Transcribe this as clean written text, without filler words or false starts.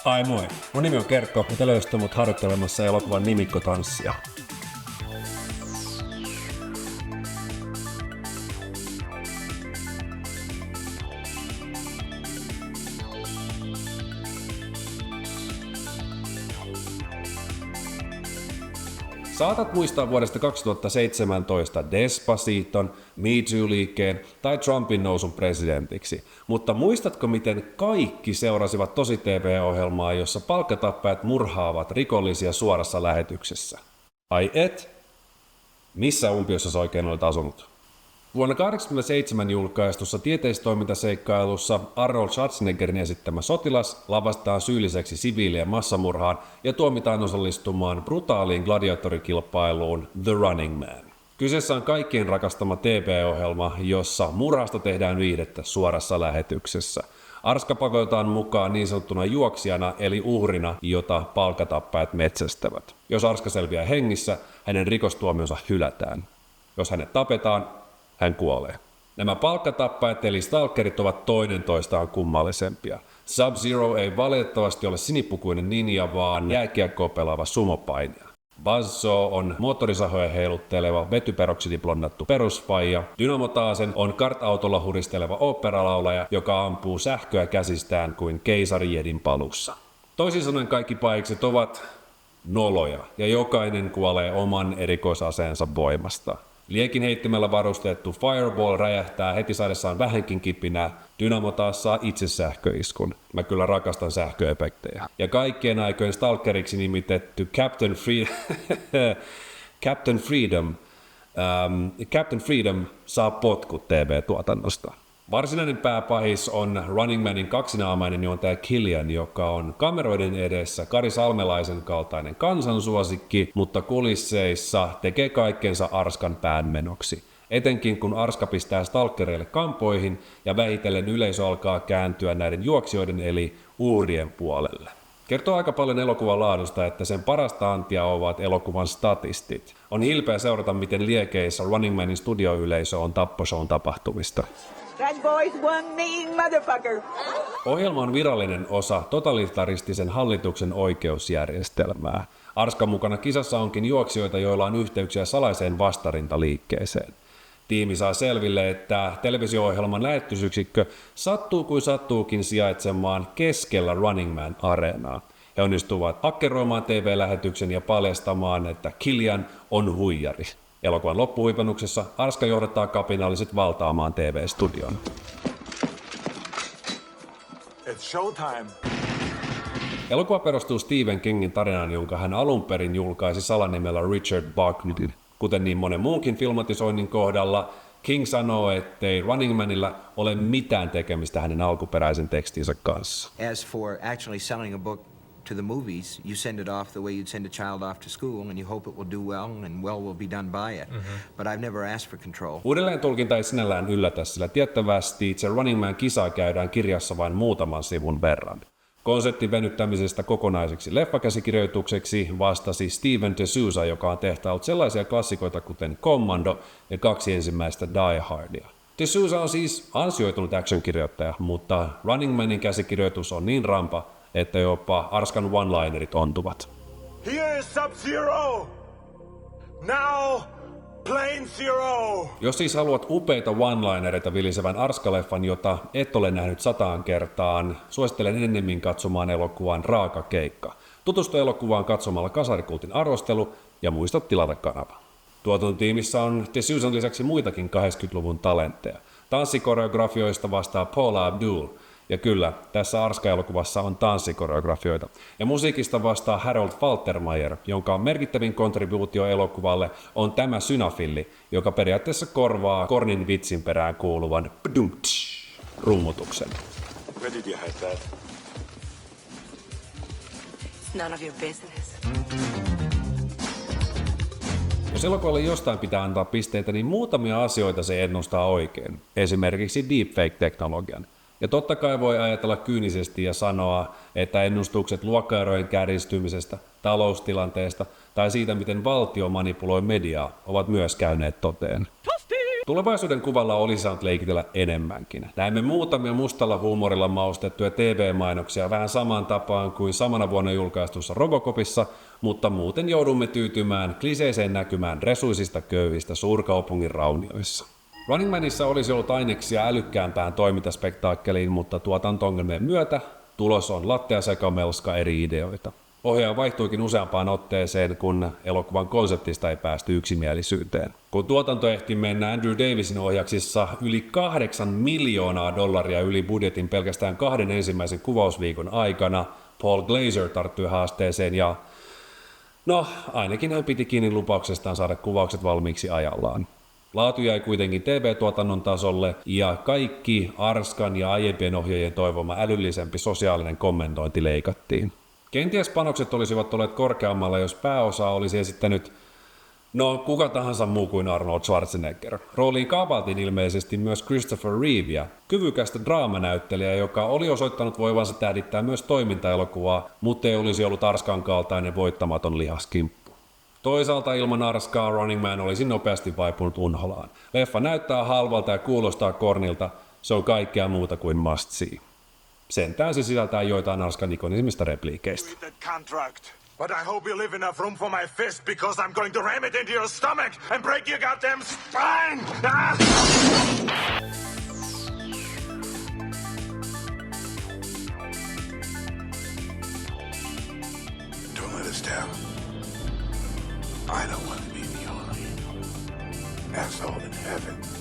Ai moi, mun nimi on Kerkko ja te löysitte mut harjoittelemassa elokuvan nimikkotanssia. Saatat muistaa vuodesta 2017 Despaciton, Me Too-liikkeen tai Trumpin nousun presidentiksi, mutta muistatko miten kaikki seurasivat tosi TV-ohjelmaa, jossa palkkatappajat murhaavat rikollisia suorassa lähetyksessä? Ai et? Missä umpiossa sä oikein olet asunut? Vuonna 1987 julkaistussa tieteistoimintaseikkailussa Arnold Schwarzeneggerin esittämä sotilas lavastaan syylliseksi siviilien massamurhaan ja tuomitaan osallistumaan brutaaliin gladiatorikilpailuun The Running Man. Kyseessä on kaikkien rakastama TV-ohjelma, jossa murhasta tehdään viihdettä suorassa lähetyksessä. Arska pakotetaan mukaan niin sanottuna juoksijana eli uhrina, jota palkkatappajat metsästävät. Jos Arska selviää hengissä, hänen rikostuomionsa hylätään. Jos hänet tapetaan, hän kuolee. Nämä palkkatappajat eli stalkerit ovat toinen toistaan kummallisempia. Sub-Zero ei valitettavasti ole sinipukuinen ninja, vaan jääkiekkoa pelaava sumopainija. Buzzsaw on moottorisahoja heilutteleva vetyperoksidiblondattu perusfaija. Dynamo taasen on kart-autolla huristeleva oopperalaulaja, joka ampuu sähköä käsistään kuin keisari Jedin palussa. Toisin sanoen kaikki pahikset ovat noloja ja jokainen kuolee oman erikoisaseensa voimasta. Liekin heittimellä varustettu Fireball räjähtää heti saadessaan vähänkin kipinää, Dynamo taas saa itse sähköiskun. Mä kyllä rakastan sähköefektejä. Ja kaikkien aikojen stalkeriksi nimitetty Captain Freedom saa potkut TV-tuotannosta. Varsinainen pääpahis on Running Manin kaksinaamainen juontaja Killian, joka on kameroiden edessä Kari Salmelaisen kaltainen kansansuosikki, mutta kulisseissa tekee kaikkensa Arskan päänmenoksi. Etenkin kun Arska pistää stalkereille kampoihin ja vähitellen yleisö alkaa kääntyä näiden juoksijoiden eli uhrien puolelle. Kertoo aika paljon elokuvan laadusta, että sen parasta antia ovat elokuvan statistit. On hilpeä seurata, miten liekeissä Running Manin studioyleisö on tapposhown tapahtumista. That boy's one mean motherfucker. Ohjelma on virallinen osa totalitaristisen hallituksen oikeusjärjestelmää. Arskan mukana kisassa onkin juoksijoita, joilla on yhteyksiä salaiseen vastarintaliikkeeseen. Tiimi saa selville, että televisio-ohjelman lähetysyksikkö sattuu kuin sattuukin sijaitsemaan keskellä Running Man-areenaa. He onnistuvat hakkeroimaan TV-lähetyksen ja paljastamaan, että Killian on huijari. Elokuvan loppuhuipennuksessa Arska johdattaa kapinalliset valtaamaan TV-studion. It's showtime. Elokuva perustuu Stephen Kingin tarinaan, jonka hän alun perin julkaisi salanimellä Richard Bucknetin. Kuten niin monen muunkin filmatisoinnin kohdalla, King sanoo, ettei Running Manilla ole mitään tekemistä hänen alkuperäisen tekstinsä kanssa. As for actually selling a book to the movies, you send it off the way you'd send a child off to school and you hope it will do well and well will be done by it. But I've never asked for control. Uudelleen tulkinta ei sinällään yllätä, sillä tiettävästi itse Running Man kisaa käydään kirjassa vain muutaman sivun verran. Konseptin venyttämisestä kokonaiseksi leffakäsikirjoitukseksi vastasi Steven D'Souza, joka on tehtaillut sellaisia klassikoita kuten Commando ja 2 ensimmäistä Die Hardia. D'Souza on siis ansioitunut action-kirjoittaja, mutta Running Manin käsikirjoitus on niin rampa, että jopa Arskan one-linerit ontuvat. Here is Sub-Zero! Now, Plane Zero! Jos siis haluat upeita one-linereita vilisevän Arska-leffan, jota et ole nähnyt 100 kertaan, suosittelen ennemmin katsomaan elokuvan Raaka keikka. Tutustu elokuvaan katsomalla Kasarikultin arvostelu ja muista tilata kanava. Tuotantotiimissä on D'Souzan lisäksi muitakin 80-luvun talentteja. Tanssikoreografioista vastaa Paula Abdul. Ja kyllä, tässä Arska-elokuvassa on tanssikoreografioita. Ja musiikista vastaa Harold Faltermeyer, jonka merkittävin kontribuutio elokuvalle on tämä synafilli, joka periaatteessa korvaa Kornin vitsin perään kuuluvan rummutuksen. Where did you hide that? It's none of your business. Jos elokuvalle jostain pitää antaa pisteitä, niin muutamia asioita se ennustaa oikein. Esimerkiksi deepfake-teknologian. Ja totta kai voi ajatella kyynisesti ja sanoa, että ennustukset luokkaerojen kärjistymisestä, taloustilanteesta tai siitä, miten valtio manipuloi mediaa, ovat myös käyneet toteen. Tulevaisuuden kuvalla olisi saanut leikitellä enemmänkin. Näemme muutamia mustalla huumorilla maustettuja TV-mainoksia vähän samaan tapaan kuin samana vuonna julkaistussa Robocopissa, mutta muuten joudumme tyytymään kliseiseen näkymään resuisista köyhistä suurkaupungin raunioissa. Running Manissa olisi ollut aineksia älykkäämpään toimintaspektaakkeliin, mutta tuotanto-ongelmien myötä tulos on lattea sekä melska eri ideoita. Ohjaaja vaihtuikin useampaan otteeseen, kun elokuvan konseptista ei päästy yksimielisyyteen. Kun tuotanto ehti mennä Andrew Davisin ohjaksissa yli $8 miljoonaa yli budjetin pelkästään 2 ensimmäisen kuvausviikon aikana, Paul Glazer tarttui haasteeseen ja ainakin hän piti kiinni lupauksestaan saada kuvaukset valmiiksi ajallaan. Laatu jäi kuitenkin TV-tuotannon tasolle ja kaikki Arskan ja aiempien ohjaajien toivoma älyllisempi sosiaalinen kommentointi leikattiin. Kenties panokset olisivat olleet korkeammalla, jos pääosa olisi esittänyt kuka tahansa muu kuin Arnold Schwarzenegger. Rooliin kaapaltiin ilmeisesti myös Christopher Reevea, kyvykästä draamanäyttelijää, joka oli osoittanut voivansa tähdittää myös toimintaelokuvaa, mutta ei olisi ollut Arskan kaltainen voittamaton lihaskimppu. Toisaalta ilman Arskaa Running Man olisi nopeasti vaipunut unholaan. Leffa näyttää halvalta ja kuulostaa kornilta, se on kaikkea muuta kuin must see. Sentään se sisältää joitain Arskan ikonisimmista repliikeistä. But I hope you leave enough room for my fist because I'm going to ram it into your stomach and break your goddamn spine! Ah! Don't let us down. I don't want to be the only asshole in heaven.